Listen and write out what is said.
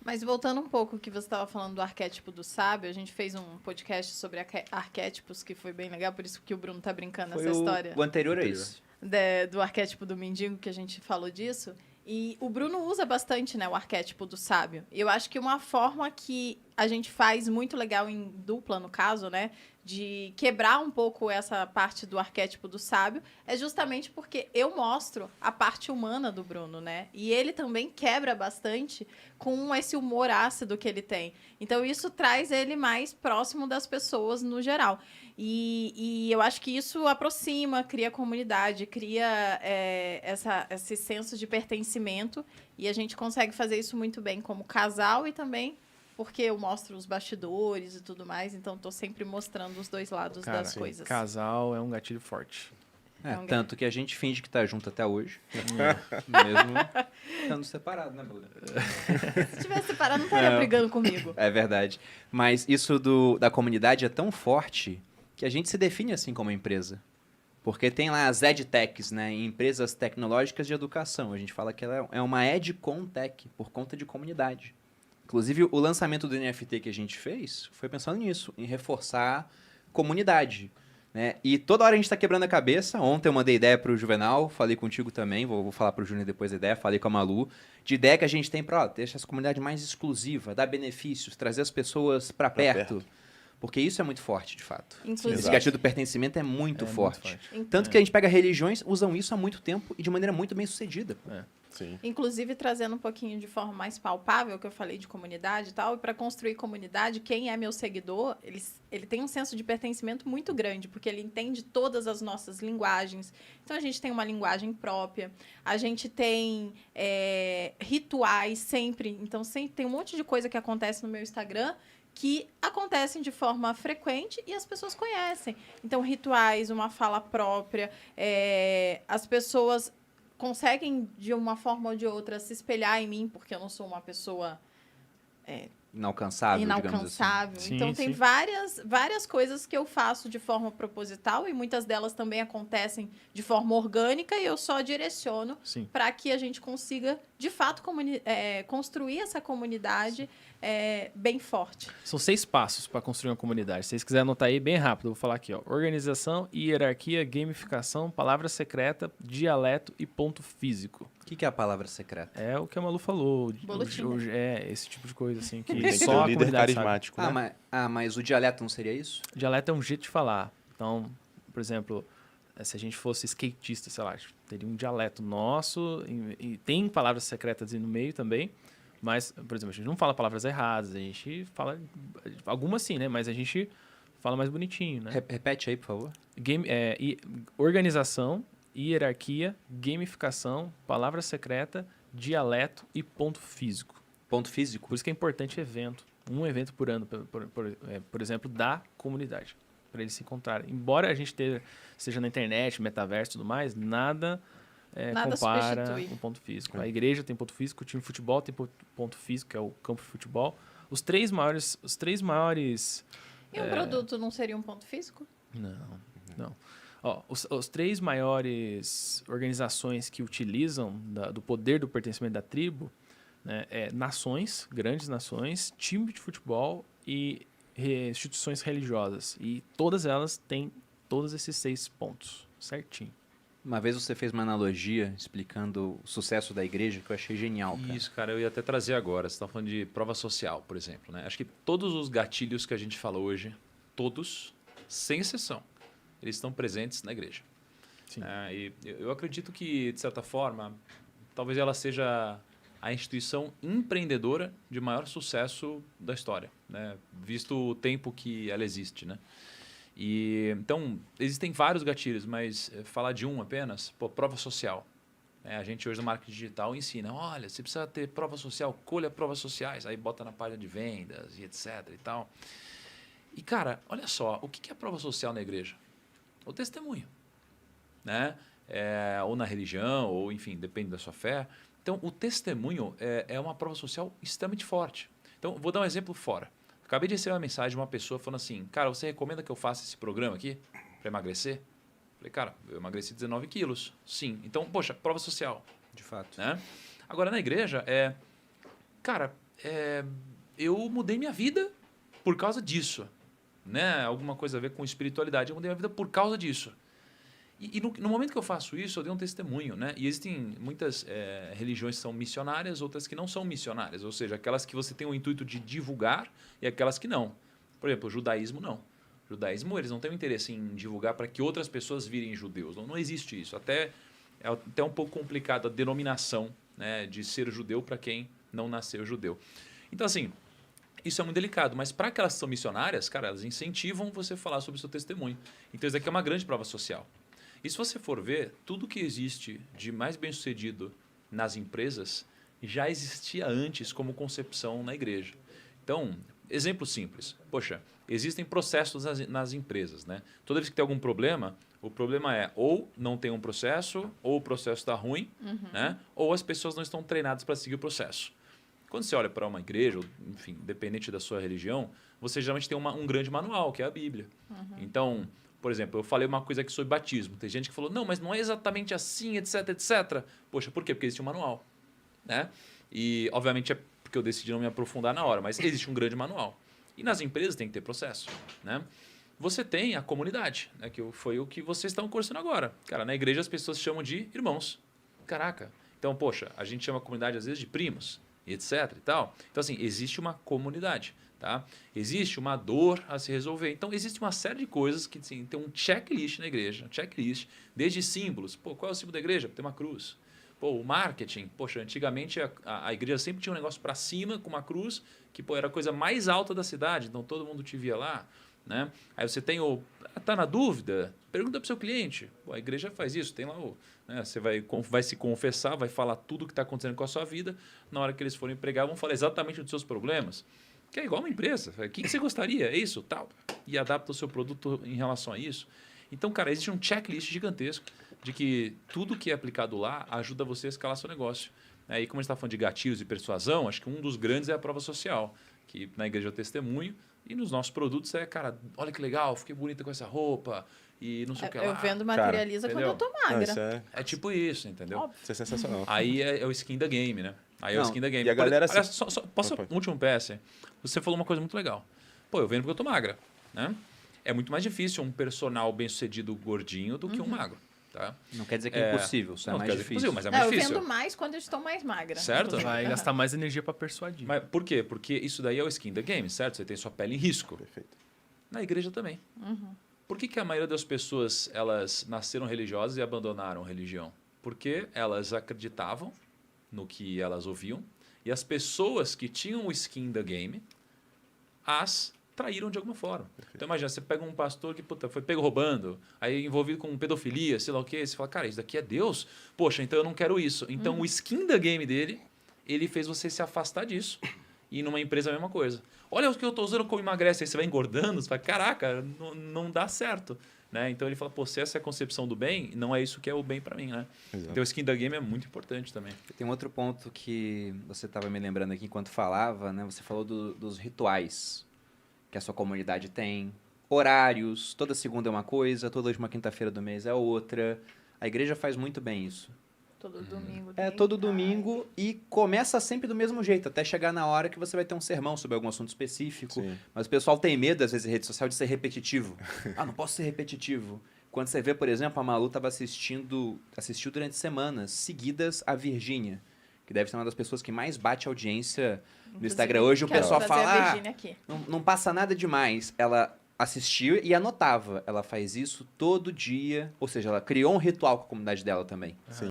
Mas voltando um pouco que você estava falando do arquétipo do sábio, a gente fez um podcast sobre arquétipos que foi bem legal, por isso que o Bruno tá brincando nessa história. O anterior é isso. Do arquétipo do mendigo, que a gente falou disso. E o Bruno usa bastante, né, o arquétipo do sábio. E eu acho que uma forma que a gente faz muito legal em dupla, no caso, né, de quebrar um pouco essa parte do arquétipo do sábio, é justamente porque eu mostro a parte humana do Bruno, né? E ele também quebra bastante com esse humor ácido que ele tem. Então, isso traz ele mais próximo das pessoas no geral. E eu acho que isso aproxima, cria comunidade, cria esse senso de pertencimento. E a gente consegue fazer isso muito bem como casal e também porque eu mostro os bastidores e tudo mais. Então, estou sempre mostrando os dois lados das coisas. Casal é um gatilho forte. Tanto que a gente finge que tá junto até hoje. Mesmo estando separado, né, Bruno? Se tivesse separado, não estaria brigando comigo. É verdade. Mas isso da comunidade é tão forte que a gente se define assim como empresa. Porque tem lá as EdTechs, né? Empresas tecnológicas de educação. A gente fala que ela é uma EdContech, por conta de comunidade. Inclusive, o lançamento do NFT que a gente fez foi pensando nisso, em reforçar comunidade. Né? E toda hora a gente está quebrando a cabeça. Ontem eu mandei ideia para o Juvenal, falei contigo também, vou falar para o Júnior depois a ideia, falei com a Malu, de ideia que a gente tem para deixar essa comunidade mais exclusiva, dar benefícios, trazer as pessoas para perto. Porque isso é muito forte, de fato. Inclusive, esse gatilho do pertencimento é muito forte. Muito forte. Tanto que a gente pega religiões, usam isso há muito tempo e de maneira muito bem sucedida. Sim. Inclusive, trazendo um pouquinho de forma mais palpável, que eu falei de comunidade e tal, e para construir comunidade, quem é meu seguidor, ele tem um senso de pertencimento muito grande, porque ele entende todas as nossas linguagens. Então, a gente tem uma linguagem própria, a gente tem rituais sempre. Então, sempre tem um monte de coisa que acontece no meu Instagram que acontecem de forma frequente e as pessoas conhecem. Então, rituais, uma fala própria, as pessoas conseguem, de uma forma ou de outra, se espelhar em mim, porque eu não sou uma pessoa inalcançável, digamos assim. Sim, Então, tem várias coisas que eu faço de forma proposital e muitas delas também acontecem de forma orgânica e eu só direciono para que a gente consiga, de fato, construir essa comunidade bem forte. São 6 passos para construir uma comunidade. Se vocês quiserem anotar aí bem rápido, eu vou falar aqui. Organização, hierarquia, gamificação, palavra secreta, dialeto e ponto físico. O que é a palavra secreta? É o que a Malu falou. Boletim. Esse tipo de coisa, assim, que Tem que só ter um a líder comunidade carismático, né? Mas o dialeto não seria isso? sabe. Dialeto é um jeito de falar. Então, por exemplo, se a gente fosse skatista, sei lá, teria um dialeto nosso e tem palavras secretas aí no meio também. Mas, por exemplo, a gente não fala palavras erradas, a gente fala algumas sim, né? Mas a gente fala mais bonitinho, né? Repete aí, por favor. Organização, hierarquia, gamificação, palavra secreta, dialeto e ponto físico. Ponto físico? Por isso que é importante evento. Um evento por ano, por exemplo, da comunidade. Para eles se encontrarem. Embora a gente seja na internet, metaverso e tudo mais, nada compara substitui. o ponto físico. A igreja tem ponto físico, o time de futebol tem ponto físico, que é o campo de futebol. Os três maiores... E um produto não seria um ponto físico? Não. Ó, os 3 maiores organizações que utilizam do poder do pertencimento da tribo, né, nações, grandes nações, time de futebol e instituições religiosas. E todas elas têm todos esses 6 pontos, certinho. Uma vez você fez uma analogia explicando o sucesso da igreja que eu achei genial, cara. Isso, cara, eu ia até trazer agora. Você está falando de prova social, por exemplo, né? Acho que todos os gatilhos que a gente falou hoje, todos, sem exceção, eles estão presentes na igreja. Sim. E eu acredito que, de certa forma, talvez ela seja a instituição empreendedora de maior sucesso da história, né? Visto o tempo que ela existe, né? Então, existem vários gatilhos, mas falar de um apenas, prova social. A gente hoje no marketing digital ensina, olha, você precisa ter prova social, colha provas sociais, aí bota na página de vendas e etc e tal. E, cara, olha só, o que é prova social na igreja? O testemunho, né? Ou na religião, ou enfim, depende da sua fé. Então, o testemunho é uma prova social extremamente forte. Então, vou dar um exemplo fora. Acabei de receber uma mensagem de uma pessoa falando assim, cara, você recomenda que eu faça esse programa aqui para emagrecer? Falei, cara, eu emagreci 19 quilos. Sim. Então, poxa, prova social. De fato. Né? Agora, na igreja, cara, eu mudei minha vida por causa disso. Né? Alguma coisa a ver com espiritualidade. Eu mudei minha vida por causa disso. E no momento que eu faço isso, eu dei um testemunho. Né? E existem muitas religiões que são missionárias, outras que não são missionárias. Ou seja, aquelas que você tem o intuito de divulgar e aquelas que não. Por exemplo, o judaísmo não. O judaísmo, eles não têm o interesse em divulgar para que outras pessoas virem judeus. Não existe isso. É até um pouco complicado a denominação, né, de ser judeu para quem não nasceu judeu. Então, assim, isso é muito delicado. Mas para aquelas que são missionárias, cara, elas incentivam você a falar sobre o seu testemunho. Então, isso daqui é uma grande prova social. E se você for ver, tudo que existe de mais bem-sucedido nas empresas já existia antes como concepção na igreja. Então, exemplo simples. Poxa, existem processos nas empresas, né? Toda vez que tem algum problema, o problema é ou não tem um processo, ou o processo está ruim, né? Ou as pessoas não estão treinadas para seguir o processo. Quando você olha para uma igreja, enfim, independente da sua religião, você geralmente tem um grande manual, que é a Bíblia. Então, por exemplo, eu falei uma coisa aqui sobre batismo. Tem gente que falou, não, mas não é exatamente assim, etc, etc. Poxa, por quê? Porque existe um manual, né? E, obviamente, é porque eu decidi não me aprofundar na hora, mas existe um grande manual. E nas empresas tem que ter processo, né? Você tem a comunidade, né? Que foi o que vocês estão cursando agora. Cara, na igreja as pessoas chamam de irmãos. Caraca. Então, poxa, a gente chama a comunidade às vezes de primos, etc e tal. Então, assim, existe uma comunidade, tá? Existe uma dor a se resolver. Então, existe uma série de coisas que assim, tem um checklist na igreja, um checklist, desde símbolos. Pô, qual é o símbolo da igreja? Tem uma cruz. Pô, o marketing, poxa, antigamente a igreja sempre tinha um negócio para cima com uma cruz, que pô, era a coisa mais alta da cidade, então todo mundo te via lá, né? Aí você tem tá na dúvida? Pergunta para o seu cliente. Pô, a igreja faz isso, tem lá né? Você vai se confessar, vai falar tudo o que está acontecendo com a sua vida, na hora que eles forem pregar, vão falar exatamente dos seus problemas, que é igual uma empresa. O que você gostaria? É isso? Tal. E adapta o seu produto em relação a isso. Então, cara, existe um checklist gigantesco de que tudo que é aplicado lá ajuda você a escalar seu negócio. E como a gente está falando de gatilhos e persuasão, acho que um dos grandes é a prova social, que na igreja eu testemunho, e nos nossos produtos cara, olha que legal, fiquei bonita com essa roupa, e não sei o que lá. Eu vendo materializa cara, quando eu tô magra. Não, É tipo isso, entendeu? Óbvio. isso é sensacional. Aí é o skin da game, né? Aí é o Não, skin da game. e a galera Olha, se- posso Pode. um último PS? Você falou uma coisa muito legal. Pô, eu vendo porque eu tô magra, né? É muito mais difícil um personal bem-sucedido gordinho do que um magro, tá? Não quer dizer que é impossível, só é Não mais quer dizer difícil. mas é Não, mais eu difícil. vendo mais quando eu estou mais magra. Certo? Vai gastar mais energia para persuadir. Mas por quê? Porque isso daí é o skin da game, certo? Você tem sua pele em risco. Perfeito. Na igreja também. Por que a maioria das pessoas elas nasceram religiosas e abandonaram a religião? Porque elas acreditavam no que elas ouviam e as pessoas que tinham o skin da game as traíram de alguma forma. Então imagina, você pega um pastor que foi pego roubando, aí envolvido com pedofilia, sei lá o quê, você fala, cara, isso daqui é Deus? Poxa, então eu não quero isso. Então o skin da game dele, ele fez você se afastar disso. E numa empresa a mesma coisa. Olha o que eu estou usando como emagrece. Aí você vai engordando, você fala, caraca, não dá certo. Né? Então ele fala, pô, se essa é a concepção do bem, não é isso que é o bem para mim. Né? Exato. Então o skin da game é muito importante também. Tem um outro ponto que você estava me lembrando aqui enquanto falava, né? Você falou dos rituais que a sua comunidade tem, horários, toda segunda é uma coisa, toda última quinta-feira do mês é outra. A igreja faz muito bem isso. Todo domingo. É todo domingo e começa sempre do mesmo jeito, até chegar na hora que você vai ter um sermão sobre algum assunto específico. Sim. Mas o pessoal tem medo, às vezes, em rede social, de ser repetitivo. Não posso ser repetitivo. Quando você vê, por exemplo, a Malu estava assistiu durante semanas seguidas a Virgínia, que deve ser uma das pessoas que mais bate audiência no Instagram. Hoje o Quero pessoal trazer a fala, Virgínia aqui. não passa nada demais. Ela assistiu e anotava. Ela faz isso todo dia, ou seja, ela criou um ritual com a comunidade dela também. Sim.